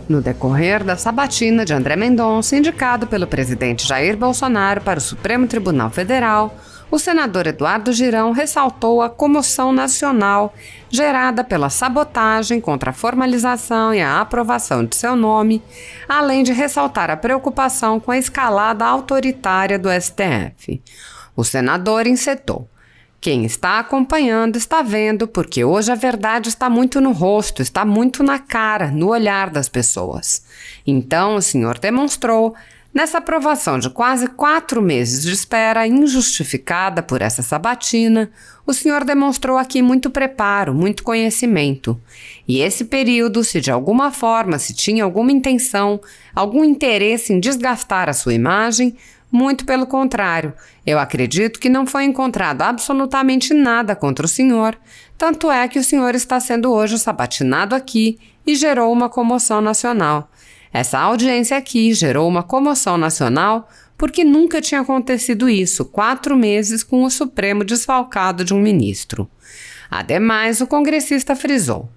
No decorrer da sabatina de André Mendonça, indicado pelo presidente Jair Bolsonaro para o Supremo Tribunal Federal, o senador Eduardo Girão ressaltou a comoção nacional gerada pela sabotagem contra a formalização e a aprovação de seu nome, além de ressaltar a preocupação com a escalada autoritária do STF. O senador encetou: quem está acompanhando está vendo, porque hoje a verdade está muito no rosto, está muito na cara, no olhar das pessoas. Então o senhor demonstrou, nessa aprovação de quase 4 meses de espera injustificada por essa sabatina, o senhor demonstrou aqui muito preparo, muito conhecimento. E esse período, se de alguma forma se tinha alguma intenção, algum interesse em desgastar a sua imagem, muito pelo contrário, eu acredito que não foi encontrado absolutamente nada contra o senhor, tanto é que o senhor está sendo hoje sabatinado aqui e gerou uma comoção nacional. Essa audiência aqui gerou uma comoção nacional porque nunca tinha acontecido isso, 4 meses com o Supremo desfalcado de um ministro. Ademais, o congressista frisou: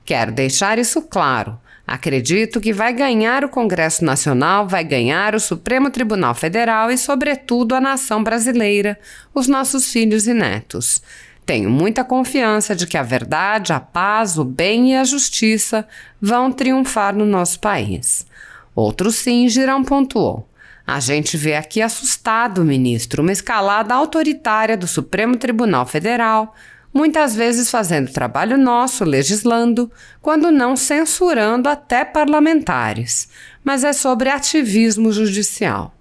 quero deixar isso claro. Acredito que vai ganhar o Congresso Nacional, vai ganhar o Supremo Tribunal Federal e, sobretudo, a nação brasileira, os nossos filhos e netos. Tenho muita confiança de que a verdade, a paz, o bem e a justiça vão triunfar no nosso país. Outro sim, Girão pontuou: a gente vê aqui assustado, ministro, uma escalada autoritária do Supremo Tribunal Federal, muitas vezes fazendo trabalho nosso, legislando, quando não censurando até parlamentares. Mas é sobre ativismo judicial.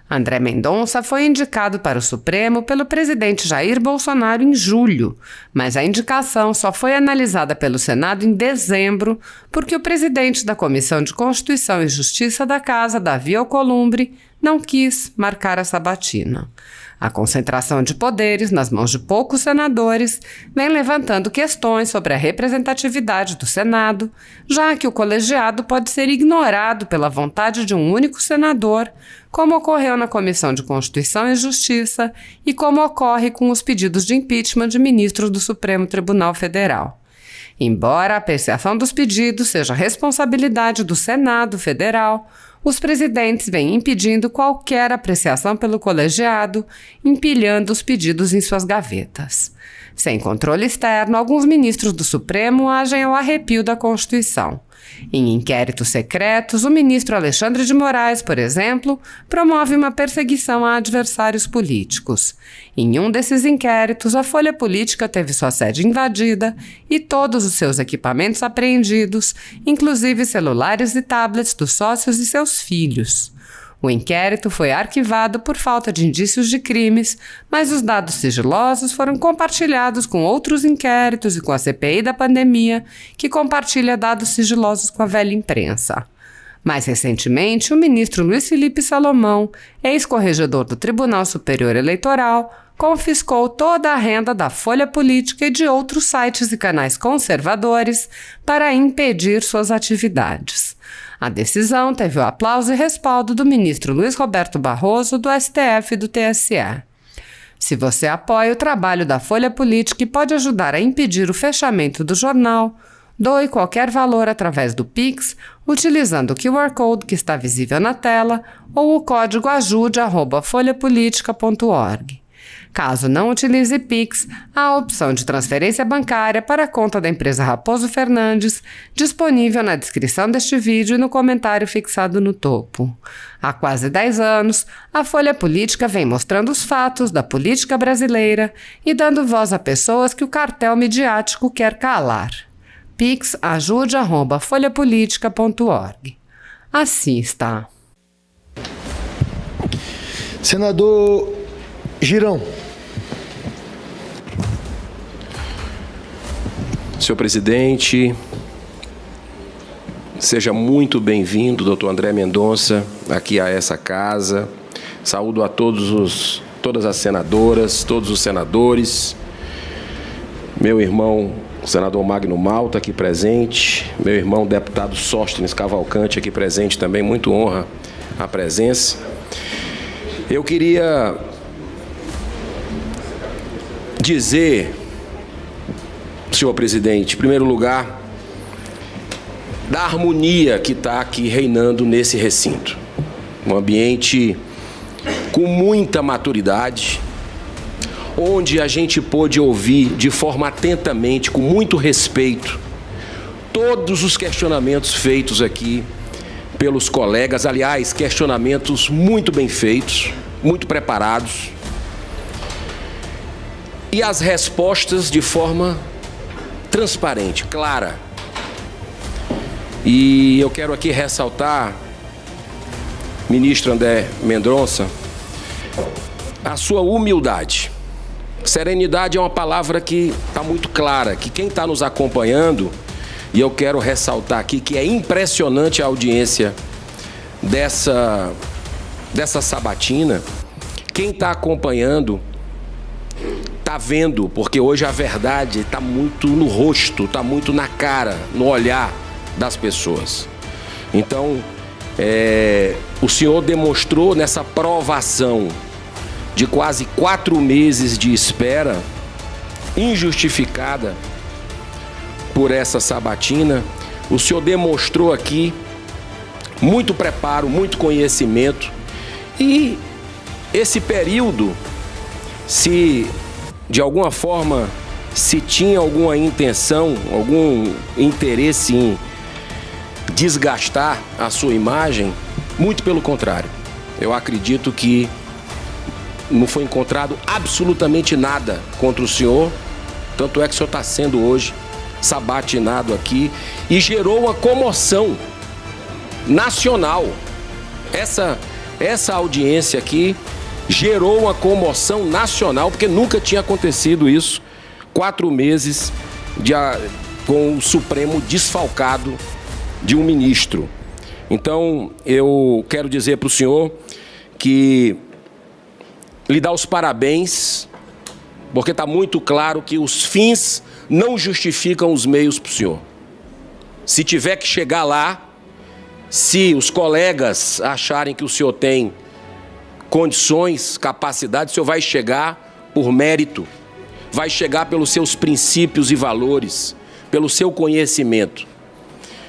André Mendonça foi indicado para o Supremo pelo presidente Jair Bolsonaro em julho, mas a indicação só foi analisada pelo Senado em dezembro, porque o presidente da Comissão de Constituição e Justiça da Casa, Davi Alcolumbre, não quis marcar a sabatina. A concentração de poderes nas mãos de poucos senadores vem levantando questões sobre a representatividade do Senado, já que o colegiado pode ser ignorado pela vontade de um único senador, como ocorreu na Comissão de Constituição e Justiça e como ocorre com os pedidos de impeachment de ministros do Supremo Tribunal Federal. Embora a apreciação dos pedidos seja responsabilidade do Senado Federal, os presidentes vêm impedindo qualquer apreciação pelo colegiado, empilhando os pedidos em suas gavetas. Sem controle externo, alguns ministros do Supremo agem ao arrepio da Constituição. Em inquéritos secretos, o ministro Alexandre de Moraes, por exemplo, promove uma perseguição a adversários políticos. Em um desses inquéritos, a Folha Política teve sua sede invadida e todos os seus equipamentos apreendidos, inclusive celulares e tablets dos sócios e seus filhos. O inquérito foi arquivado por falta de indícios de crimes, mas os dados sigilosos foram compartilhados com outros inquéritos e com a CPI da pandemia, que compartilha dados sigilosos com a velha imprensa. Mais recentemente, o ministro Luiz Felipe Salomão, ex-corregedor do Tribunal Superior Eleitoral, confiscou toda a renda da Folha Política e de outros sites e canais conservadores para impedir suas atividades. A decisão teve o aplauso e respaldo do ministro Luiz Roberto Barroso, do STF e do TSE. Se você apoia o trabalho da Folha Política e pode ajudar a impedir o fechamento do jornal, doe qualquer valor através do Pix, utilizando o QR Code que está visível na tela ou o código ajude@folhapolitica.org. Caso não utilize Pix, há a opção de transferência bancária para a conta da empresa Raposo Fernandes, disponível na descrição deste vídeo e no comentário fixado no topo. Há quase 10 anos, a Folha Política vem mostrando os fatos da política brasileira e dando voz a pessoas que o cartel midiático quer calar. Pix ajude@folhapolitica.org. Assim está. Senador Girão. Senhor presidente, seja muito bem-vindo, doutor André Mendonça, aqui a essa casa. Saúdo a todas as senadoras, todos os senadores, meu irmão, o senador Magno Malta, aqui presente, meu irmão, deputado Sóstenes Cavalcante, aqui presente também, muito honra a presença. Eu queria dizer, senhor presidente, em primeiro lugar, da harmonia que está aqui reinando nesse recinto. Um ambiente com muita maturidade, onde a gente pôde ouvir de forma atentamente, com muito respeito, todos os questionamentos feitos aqui pelos colegas. Aliás, questionamentos muito bem feitos, muito preparados, e as respostas de forma transparente, clara. E eu quero aqui ressaltar, ministro André Mendonça, a sua humildade. Serenidade é uma palavra que está muito clara, que quem está nos acompanhando, e eu quero ressaltar aqui que é impressionante a audiência dessa sabatina. Quem está acompanhando está vendo, porque hoje a verdade está muito no rosto, está muito na cara, no olhar das pessoas. Então, o senhor demonstrou nessa provação de quase 4 meses de espera injustificada por essa sabatina, o senhor demonstrou aqui muito preparo, muito conhecimento, e esse período, se de alguma forma se tinha alguma intenção, algum interesse em desgastar a sua imagem, muito pelo contrário. Eu acredito que não foi encontrado absolutamente nada contra o senhor, tanto é que o senhor está sendo hoje sabatinado aqui, e gerou uma comoção nacional. Essa audiência aqui gerou uma comoção nacional, porque nunca tinha acontecido isso, 4 meses com o Supremo desfalcado de um ministro. Então, eu quero dizer para o senhor que lhe dá os parabéns, porque está muito claro que os fins não justificam os meios para o senhor. Se tiver que chegar lá, se os colegas acharem que o senhor tem condições, capacidade, o senhor vai chegar por mérito, vai chegar pelos seus princípios e valores, pelo seu conhecimento.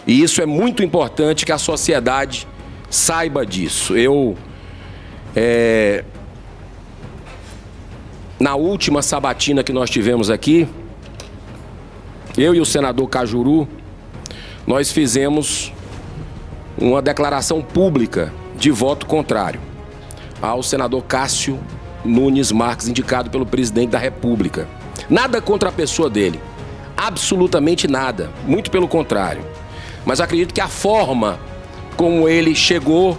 E isso é muito importante que a sociedade saiba disso. Na última sabatina que nós tivemos aqui, eu e o senador Cajuru, nós fizemos uma declaração pública de voto contrário ao senador Cássio Nunes Marques, indicado pelo presidente da República. Nada contra a pessoa dele, absolutamente nada, muito pelo contrário. Mas acredito que a forma como ele chegou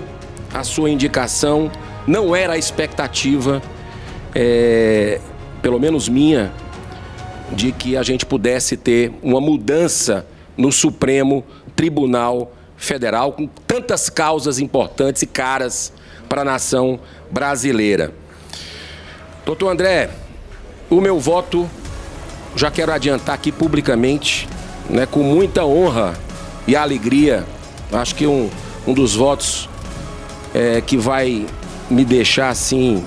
à sua indicação não era a expectativa, pelo menos minha, de que a gente pudesse ter uma mudança no Supremo Tribunal Federal, com tantas causas importantes e caras para a nação brasileira. Doutor André, o meu voto, já quero adiantar aqui publicamente, com muita honra e alegria. Acho que um dos votos que vai me deixar assim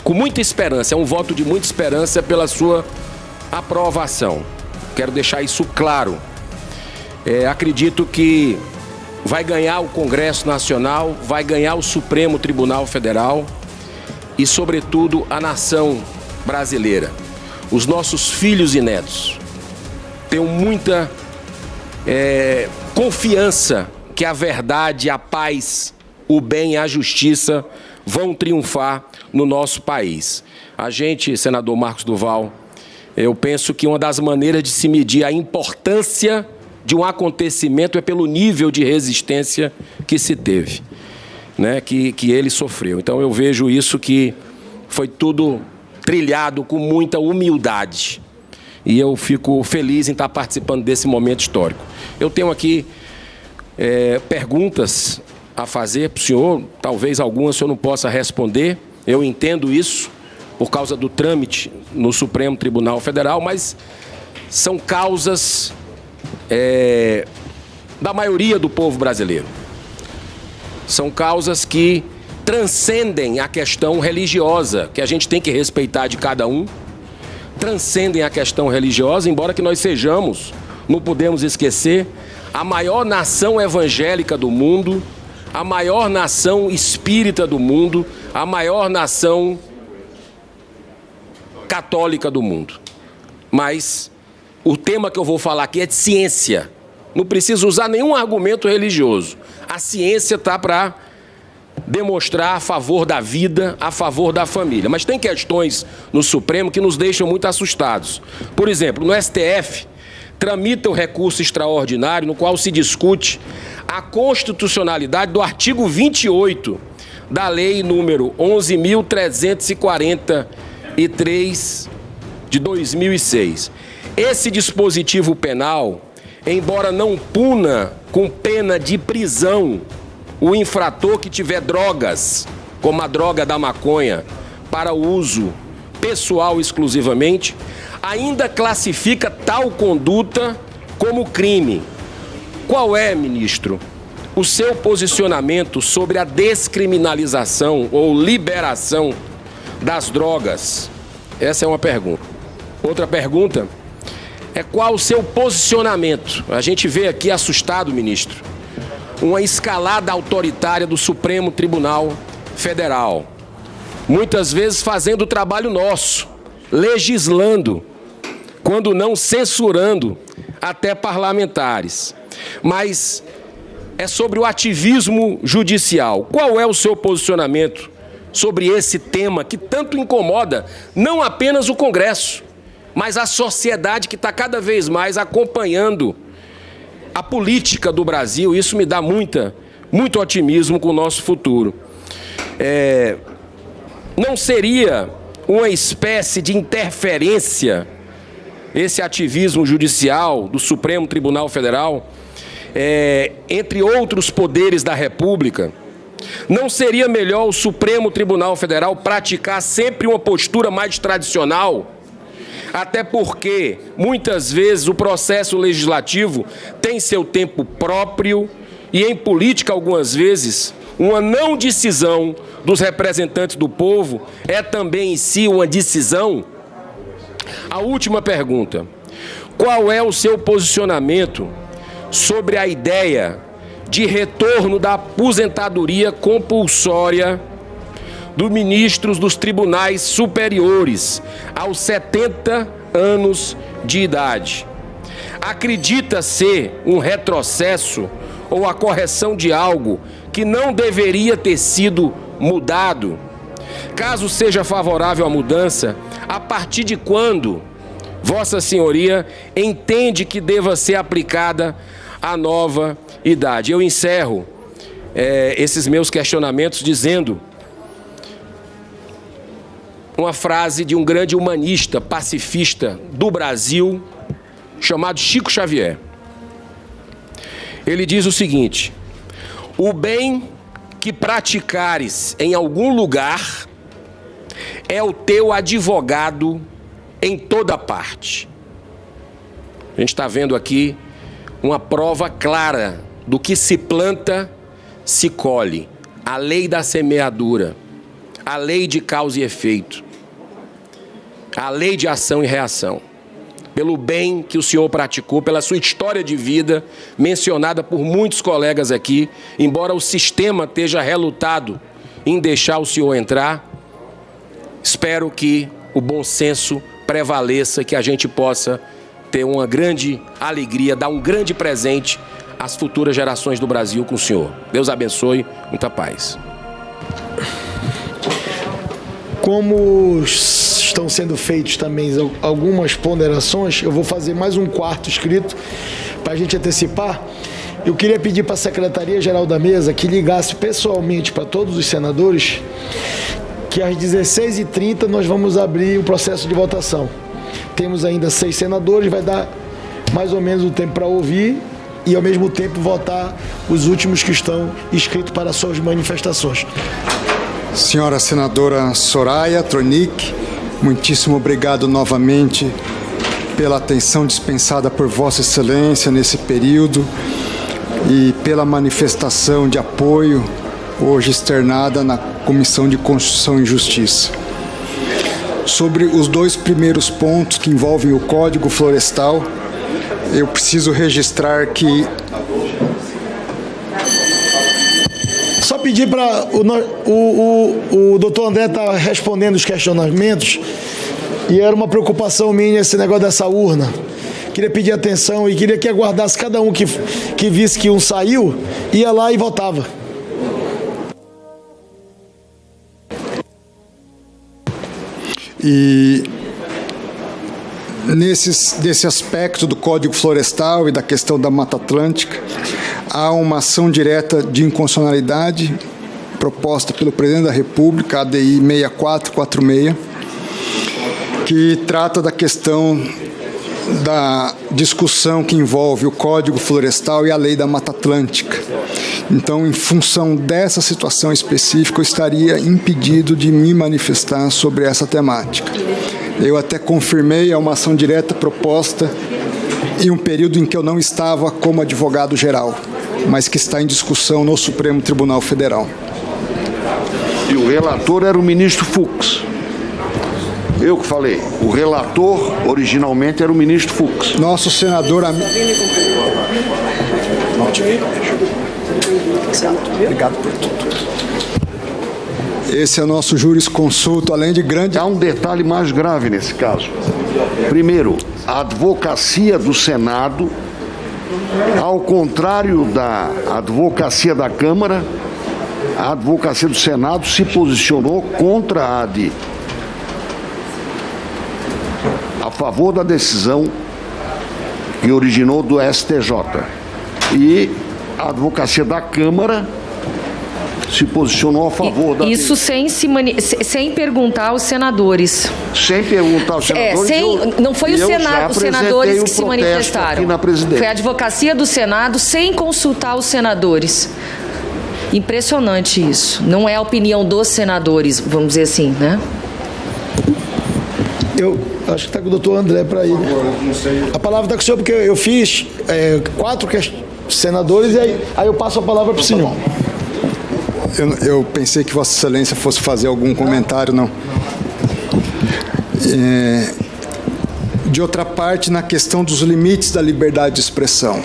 com muita esperança, é um voto de muita esperança pela sua aprovação. Quero deixar isso claro. Acredito que vai ganhar o Congresso Nacional, vai ganhar o Supremo Tribunal Federal e, sobretudo, a nação brasileira. Os nossos filhos e netos tenham muita confiança que a verdade, a paz, o bem e a justiça vão triunfar no nosso país. A gente, senador Marcos Duval, eu penso que uma das maneiras de se medir a importância de um acontecimento é pelo nível de resistência que se teve, que ele sofreu. Então eu vejo isso, que foi tudo trilhado com muita humildade. E eu fico feliz em estar participando desse momento histórico. Eu tenho aqui perguntas a fazer para o senhor, talvez algumas o senhor não possa responder, eu entendo isso, por causa do trâmite no Supremo Tribunal Federal, mas são causas da maioria do povo brasileiro. São causas que transcendem a questão religiosa, que a gente tem que respeitar de cada um, transcendem a questão religiosa, embora que nós sejamos não podemos esquecer, a maior nação evangélica do mundo, a maior nação espírita do mundo, a maior nação católica do mundo. Mas o tema que eu vou falar aqui é de ciência. Não preciso usar nenhum argumento religioso. A ciência está para demonstrar a favor da vida, a favor da família. Mas tem questões no Supremo que nos deixam muito assustados. Por exemplo, no STF, tramita o recurso extraordinário no qual se discute a constitucionalidade do artigo 28 da Lei número 11.343 de 2006. Esse dispositivo penal, embora não puna com pena de prisão o infrator que tiver drogas, como a droga da maconha, para o uso pessoal exclusivamente, ainda classifica tal conduta como crime. Qual é, ministro, o seu posicionamento sobre a descriminalização ou liberação das drogas? Essa é uma pergunta. Outra pergunta é qual o seu posicionamento? A gente vê aqui assustado, ministro, uma escalada autoritária do Supremo Tribunal Federal, muitas vezes fazendo o trabalho nosso, legislando, quando não censurando até parlamentares. Mas é sobre o ativismo judicial. Qual é o seu posicionamento sobre esse tema que tanto incomoda não apenas o Congresso, mas a sociedade que está cada vez mais acompanhando a política do Brasil? Isso me dá muito otimismo com o nosso futuro. Não seria uma espécie de interferência esse ativismo judicial do Supremo Tribunal Federal, entre outros poderes da República? Não seria melhor o Supremo Tribunal Federal praticar sempre uma postura mais tradicional? Até porque, muitas vezes, o processo legislativo tem seu tempo próprio e, em política, algumas vezes, uma não decisão dos representantes do povo é também em si uma decisão. A última pergunta: qual é o seu posicionamento sobre a ideia de retorno da aposentadoria compulsória dos ministros dos tribunais superiores aos 70 anos de idade? Acredita ser um retrocesso ou a correção de algo que não deveria ter sido mudado? Caso seja favorável à mudança, a partir de quando Vossa Senhoria entende que deva ser aplicada a nova idade? Eu encerro esses meus questionamentos dizendo uma frase de um grande humanista, pacifista do Brasil, chamado Chico Xavier. Ele diz o seguinte: o bem que praticares em algum lugar é o teu advogado em toda parte. A gente está vendo aqui uma prova clara do que se planta, se colhe. A lei da semeadura, a lei de causa e efeito, a lei de ação e reação. Pelo bem que o senhor praticou, pela sua história de vida, mencionada por muitos colegas aqui, embora o sistema esteja relutado em deixar o senhor entrar, espero que o bom senso prevaleça, que a gente possa ter uma grande alegria, dar um grande presente às futuras gerações do Brasil com o senhor. Deus abençoe, muita paz. Como estão sendo feitos também algumas ponderações, eu vou fazer mais um quarto escrito para a gente antecipar. Eu queria pedir para a Secretaria-Geral da Mesa que ligasse pessoalmente para todos os senadores que às 16h30 nós vamos abrir o processo de votação. Temos ainda 6 senadores, vai dar mais ou menos o tempo para ouvir e, ao mesmo tempo, votar os últimos que estão inscritos para suas manifestações. Senhora senadora Soraya Tronic, muitíssimo obrigado novamente pela atenção dispensada por Vossa Excelência nesse período e pela manifestação de apoio hoje externada na Comissão de Constituição e Justiça. Sobre os 2 primeiros pontos que envolvem o Código Florestal, eu preciso registrar que... Só pedir para o doutor André estar respondendo os questionamentos, e era uma preocupação minha esse negócio dessa urna. Queria pedir atenção e queria que aguardasse cada um que visse que um saiu, ia lá e votava. E desse aspecto do Código Florestal e da questão da Mata Atlântica, há uma ação direta de inconstitucionalidade proposta pelo Presidente da República, ADI 6446, que trata da questão da discussão que envolve o Código Florestal e a Lei da Mata Atlântica. Então, em função dessa situação específica, eu estaria impedido de me manifestar sobre essa temática. Eu até confirmei a uma ação direta proposta em um período em que eu não estava como advogado-geral, mas que está em discussão no Supremo Tribunal Federal. E o relator era o ministro Fux. Eu que falei. O relator, originalmente, era o ministro Fux. Nosso senador... Obrigado por tudo. Esse é o nosso jurisconsulto, além de grande... Há um detalhe mais grave nesse caso. Primeiro, a advocacia do Senado, ao contrário da advocacia da Câmara, a advocacia do Senado se posicionou contra a ADI, a favor da decisão que originou do STJ. E a advocacia da Câmara se posicionou a favor da... Isso sem perguntar aos senadores. Sem perguntar aos senadores. Não foi os senadores que se manifestaram. Foi a advocacia do Senado sem consultar os senadores. Impressionante isso. Não é a opinião dos senadores, vamos dizer assim, né? Eu acho que está com o doutor André para ir. A palavra está com o senhor, porque eu fiz 4 senadores e aí eu passo a palavra para o senhor. Eu pensei que Vossa Excelência fosse fazer algum comentário, não. De outra parte, na questão dos limites da liberdade de expressão.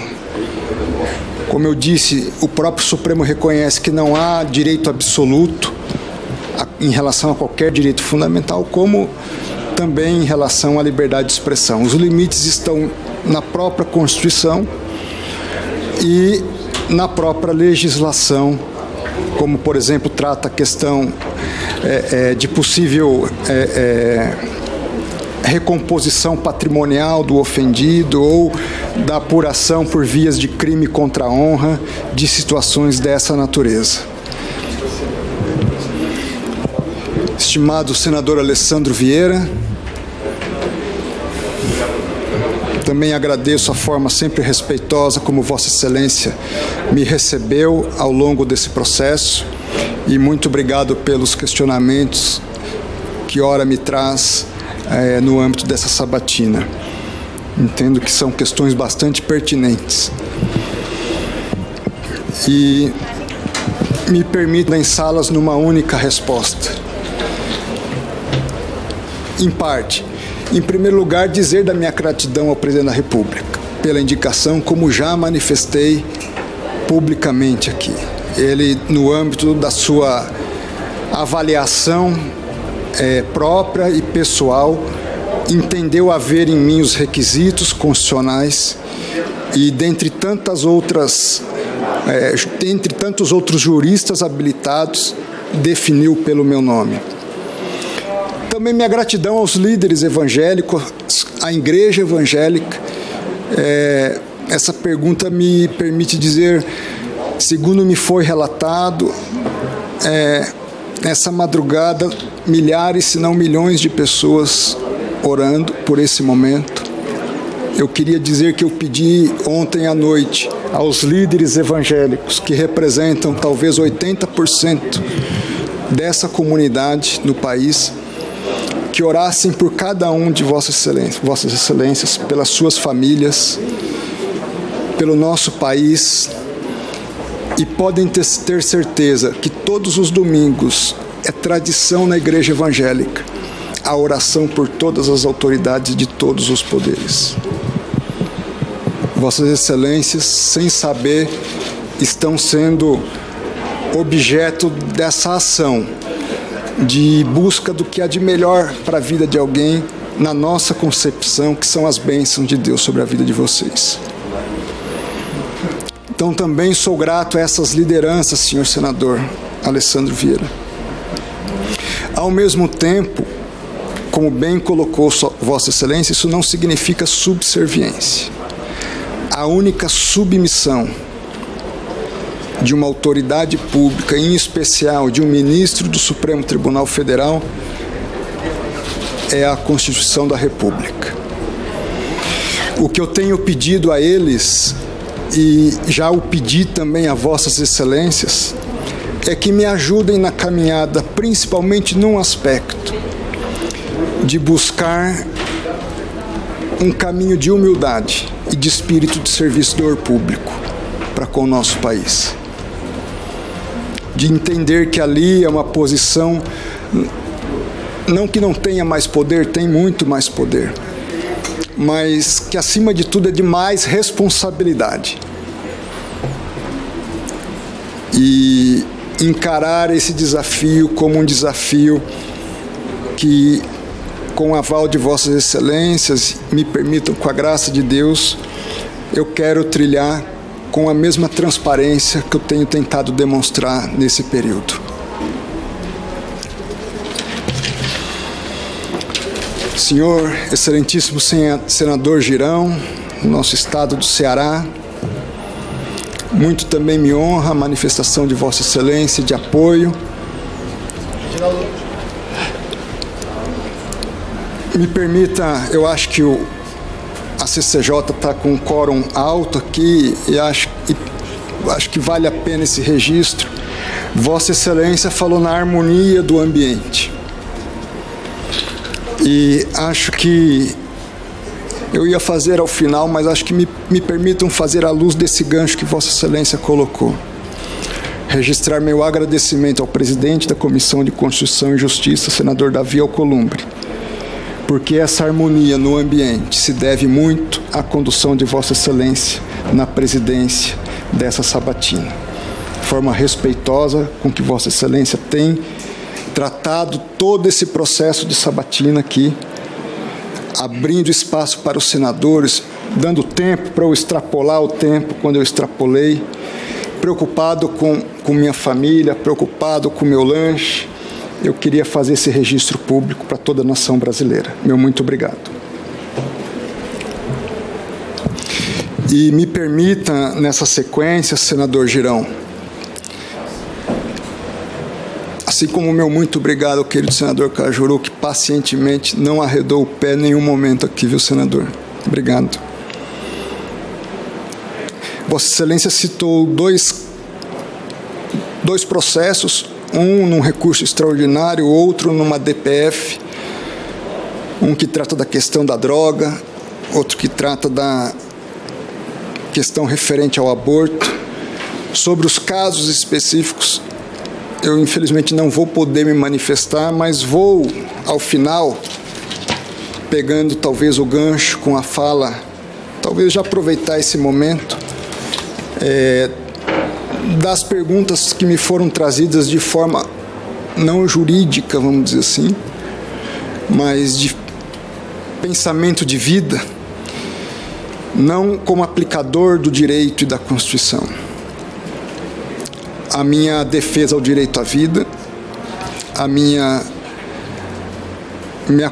Como eu disse, o próprio Supremo reconhece que não há direito absoluto em relação a qualquer direito fundamental, como também em relação à liberdade de expressão. Os limites estão na própria Constituição e na própria legislação, como, por exemplo, trata a questão de possível recomposição patrimonial do ofendido ou da apuração por vias de crime contra a honra de situações dessa natureza. Estimado senador Alessandro Vieira, também agradeço a forma sempre respeitosa como Vossa Excelência me recebeu ao longo desse processo e muito obrigado pelos questionamentos que ora me traz no âmbito dessa sabatina. Entendo que são questões bastante pertinentes. E me permito pensá-las numa única resposta. Em parte, em primeiro lugar, dizer da minha gratidão ao Presidente da República pela indicação, como já manifestei publicamente aqui. Ele, no âmbito da sua avaliação própria e pessoal, entendeu haver em mim os requisitos constitucionais e, dentre tantos outros juristas habilitados, definiu pelo meu nome. Também minha gratidão aos líderes evangélicos, à Igreja Evangélica. Essa pergunta me permite dizer, segundo me foi relatado, nessa madrugada, milhares, se não milhões de pessoas orando por esse momento. Eu queria dizer que eu pedi ontem à noite aos líderes evangélicos, que representam talvez 80% dessa comunidade no país, que orassem por cada um de Vossas Excelências, pelas suas famílias, pelo nosso país, e podem ter certeza que todos os domingos é tradição na Igreja Evangélica a oração por todas as autoridades de todos os poderes. Vossas Excelências, sem saber, estão sendo objeto dessa ação de busca do que há de melhor para a vida de alguém, na nossa concepção, que são as bênçãos de Deus sobre a vida de vocês. Então também sou grato a essas lideranças, senhor senador Alessandro Vieira. Ao mesmo tempo, como bem colocou Vossa Excelência, isso não significa subserviência. A única submissão de uma autoridade pública, em especial de um ministro do Supremo Tribunal Federal, é a Constituição da República. O que eu tenho pedido a eles, e já o pedi também a Vossas Excelências, é que me ajudem na caminhada, principalmente num aspecto, de buscar um caminho de humildade e de espírito de servidor público para com o nosso país. De entender que ali é uma posição, não que não tenha mais poder, tem muito mais poder, mas que acima de tudo é de mais responsabilidade. E encarar esse desafio como um desafio que, com o aval de Vossas Excelências, me permitam, com a graça de Deus, eu quero trilhar com a mesma transparência que eu tenho tentado demonstrar nesse período. Senhor Excelentíssimo Senador Girão, nosso estado do Ceará, muito também me honra a manifestação de Vossa Excelência de apoio. Me permita, eu acho que a CCJ está com um quórum alto aqui e acho que vale a pena esse registro. Vossa Excelência falou na harmonia do ambiente. E acho que eu ia fazer ao final, mas acho que me permitam fazer à luz desse gancho que Vossa Excelência colocou. Registrar meu agradecimento ao presidente da Comissão de Constituição e Justiça, senador Davi Alcolumbre, porque essa harmonia no ambiente se deve muito à condução de Vossa Excelência na presidência dessa sabatina. Forma respeitosa com que Vossa Excelência tem tratado todo esse processo de sabatina aqui, abrindo espaço para os senadores, dando tempo para eu extrapolar o tempo quando eu extrapolei, preocupado com minha família, preocupado com o meu lanche. Eu queria fazer esse registro público para toda a nação brasileira. Meu muito obrigado. E me permita, nessa sequência, senador Girão, assim como o meu muito obrigado ao querido senador Cajuru, que pacientemente não arredou o pé em nenhum momento aqui, viu, senador? Obrigado. Vossa Excelência citou dois processos, um num recurso extraordinário, outro numa DPF, um que trata da questão da droga, outro que trata da questão referente ao aborto. Sobre os casos específicos, eu infelizmente não vou poder me manifestar, mas vou, ao final, pegando talvez o gancho com a fala, talvez já aproveitar esse momento, das perguntas que me foram trazidas de forma não jurídica, vamos dizer assim, mas de pensamento de vida, não como aplicador do direito e da Constituição. A minha defesa ao direito à vida, a minha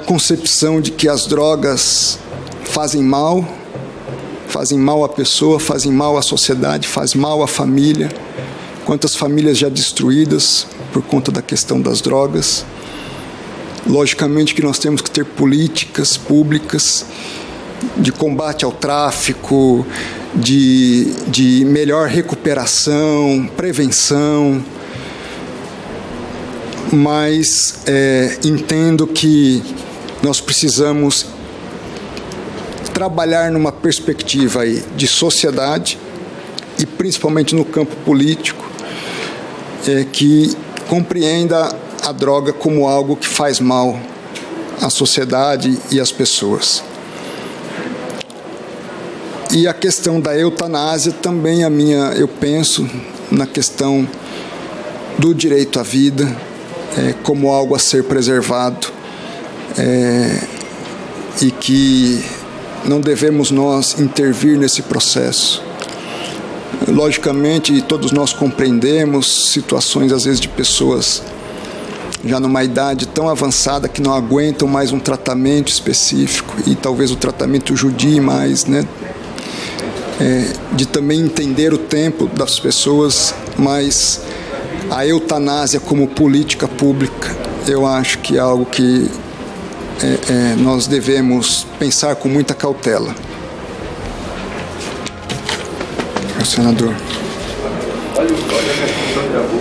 concepção de que as drogas fazem mal à pessoa, fazem mal à sociedade, fazem mal à família. Quantas famílias já destruídas por conta da questão das drogas. Logicamente que nós temos que ter políticas públicas de combate ao tráfico, de melhor recuperação, prevenção, mas entendo que nós precisamos trabalhar numa perspectiva aí de sociedade e principalmente no campo político, que compreenda a droga como algo que faz mal à sociedade e às pessoas. E a questão da eutanásia também eu penso na questão do direito à vida como algo a ser preservado e que não devemos nós intervir nesse processo. Logicamente, todos nós compreendemos situações, às vezes, de pessoas já numa idade tão avançada que não aguentam mais um tratamento específico e talvez o tratamento judie mais, né? De também entender o tempo das pessoas, mas a eutanásia como política pública, eu acho que é algo que nós devemos pensar com muita cautela. Senador.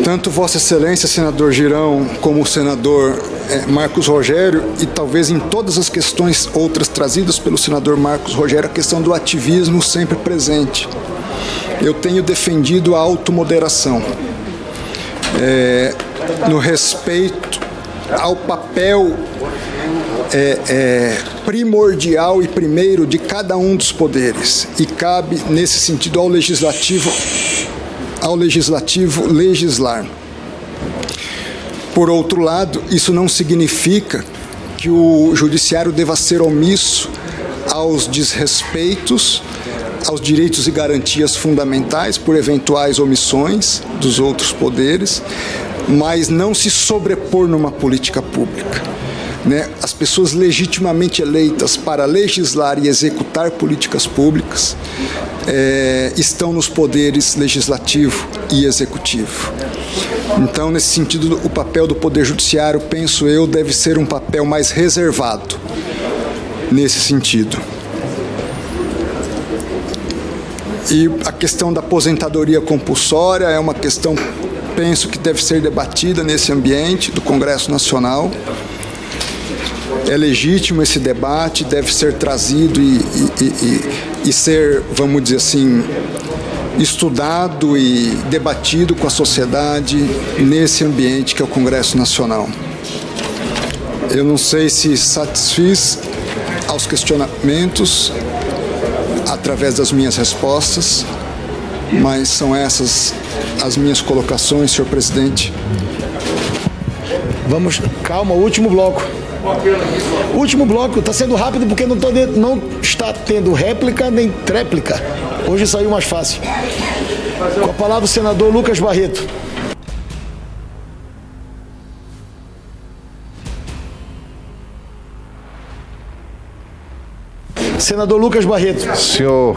Tanto Vossa Excelência, senador Girão, como o senador Marcos Rogério, e talvez em todas as questões outras trazidas pelo senador Marcos Rogério, a questão do ativismo sempre presente. Eu tenho defendido a automoderação no respeito ao papel primordial e primeiro de cada um dos poderes, e cabe nesse sentido ao legislativo legislar. Por outro lado, isso não significa que o judiciário deva ser omisso aos desrespeitos aos direitos e garantias fundamentais por eventuais omissões dos outros poderes, mas não se sobrepor numa política pública. As pessoas legitimamente eleitas para legislar e executar políticas públicas estão nos poderes legislativo e executivo. Então, nesse sentido, o papel do Poder Judiciário, penso eu, deve ser um papel mais reservado nesse sentido. E a questão da aposentadoria compulsória é uma questão, penso, que deve ser debatida nesse ambiente do Congresso Nacional. É legítimo esse debate, deve ser trazido e ser, vamos dizer assim, estudado e debatido com a sociedade nesse ambiente que é o Congresso Nacional. Eu não sei se satisfiz aos questionamentos através das minhas respostas, mas são essas as minhas colocações, senhor presidente. Vamos, calma, último bloco. Último bloco, está sendo rápido porque não está tendo réplica nem tréplica. Hoje saiu mais fácil. Com a palavra o senador Lucas Barreto. Senador Lucas Barreto. Senhor